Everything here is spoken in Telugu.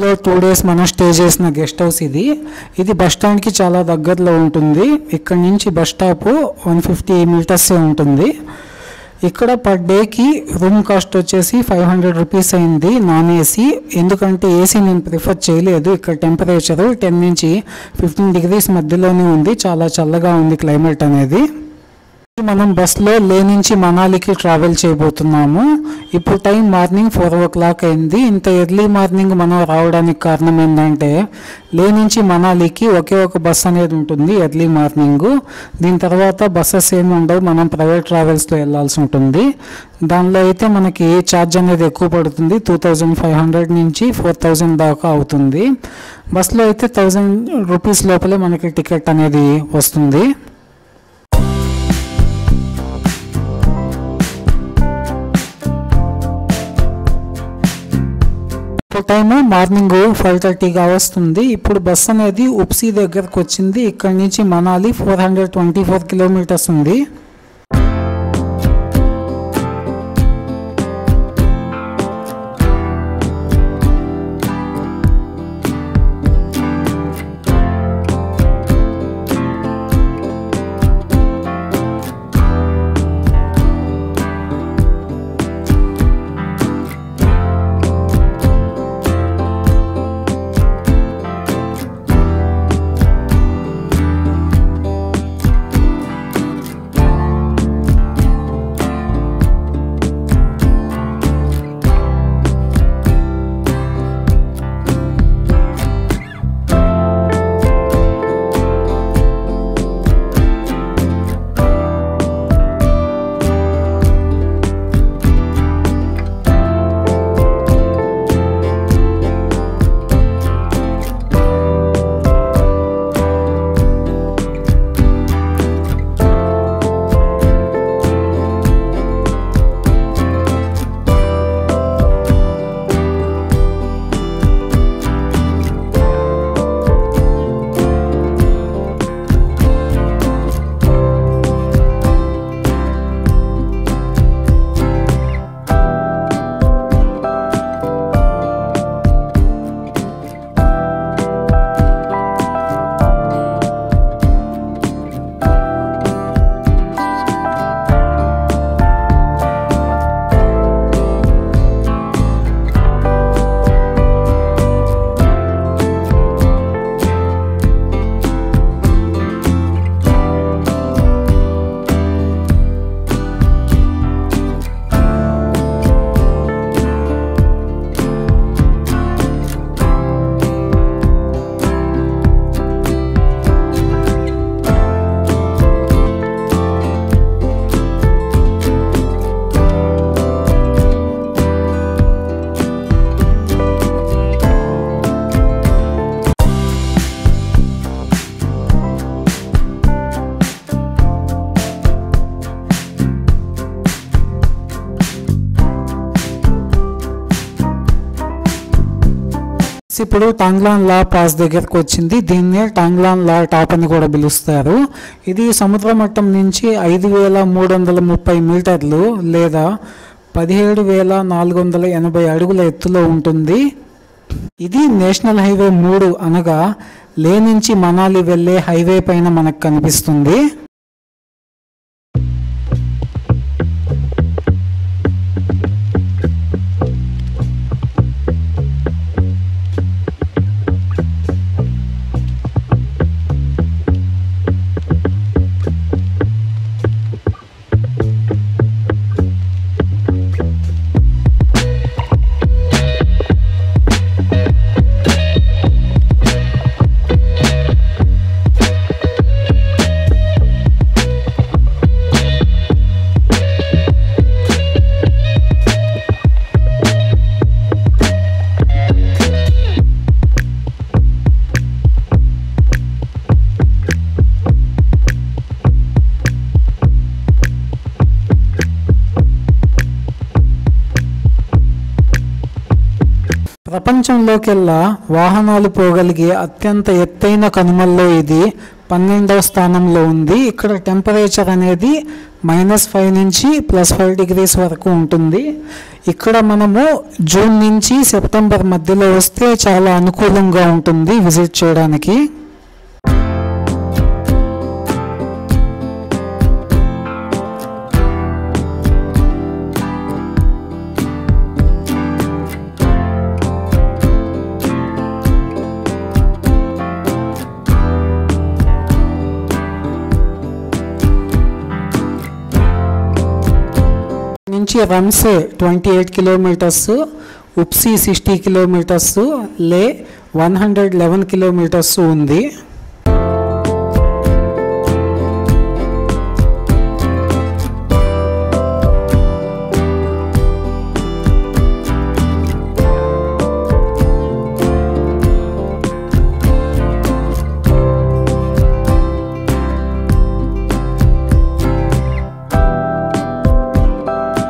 2 days మనం స్టే చేసిన గెస్ట్ హౌస్ ఇది బస్ స్టాండ్కి చాలా దగ్గరలో ఉంటుంది. ఇక్కడ నుంచి బస్ స్టాప్ 150 meters ఉంటుంది. ఇక్కడ పర్ డేకి రూమ్ కాస్ట్ వచ్చేసి 500 rupees అయింది నాన్ ఏసీ. ఎందుకంటే ఏసీ నేను ప్రిఫర్ చేయలేదు. ఇక్కడ టెంపరేచరు 10 నుంచి 15 degrees మధ్యలోనే ఉంది. చాలా చల్లగా ఉంది క్లైమేట్ అనేది. మనం బస్లో లే నుంచి మనాలికి ట్రావెల్ చేయబోతున్నాము. ఇప్పుడు టైం మార్నింగ్ 4 o'clock అయింది. ఇంత ఎర్లీ మార్నింగ్ మనం రావడానికి కారణం ఏంటంటే లే నుంచి మనాలికి ఒకే ఒక బస్ అనేది ఉంటుంది ఎర్లీ మార్నింగ్. దీని తర్వాత బస్సెస్ ఏమి ఉండవు, మనం ప్రైవేట్ ట్రావెల్స్తో వెళ్ళాల్సి ఉంటుంది. దానిలో అయితే మనకి ఛార్జ్ అనేది ఎక్కువ పడుతుంది. 2500 నుంచి 4000 దాకా అవుతుంది. బస్లో అయితే 1000 rupees లోపలే మనకి టికెట్ అనేది వస్తుంది. టైము మార్నింగ్ 5:30గా వస్తుంది. ఇప్పుడు బస్ అనేది ఉప్సీ దగ్గరకు వచ్చింది. ఇక్కడ నుంచి మనాలి 424 kilometers ఉంది. ఇప్పుడు టాంగ్లాన్ లా పాస్ దగ్గరకు వచ్చింది. దీన్నే టాంగ్లాన్ లా టాప్ అని కూడా పిలుస్తారు. ఇది సముద్ర మట్టం నుంచి 5330 మీటర్లు లేదా 17480 అడుగుల ఎత్తులో ఉంటుంది. ఇది నేషనల్ హైవే 3 అనగా లే నుంచి మనాలి వెళ్ళే హైవే పైన మనకు కనిపిస్తుంది. ప్రపంచంలోకెల్లా వాహనాలు పోగలిగే అత్యంత ఎత్తైన కనుమల్లో ఇది 12వ స్థానంలో ఉంది. ఇక్కడ టెంపరేచర్ అనేది -5 నుంచి +5 డిగ్రీస్ వరకు ఉంటుంది. ఇక్కడ మనము జూన్ నుంచి సెప్టెంబర్ మధ్యలో వస్తే చాలా అనుకూలంగా ఉంటుంది విజిట్ చేయడానికి. నుంచి రమ్సే 28 కిలోమీటర్స్, ఉప్సీ 60 కిలోమీటర్స్, లే 111 కిలోమీటర్స్ ఉంది.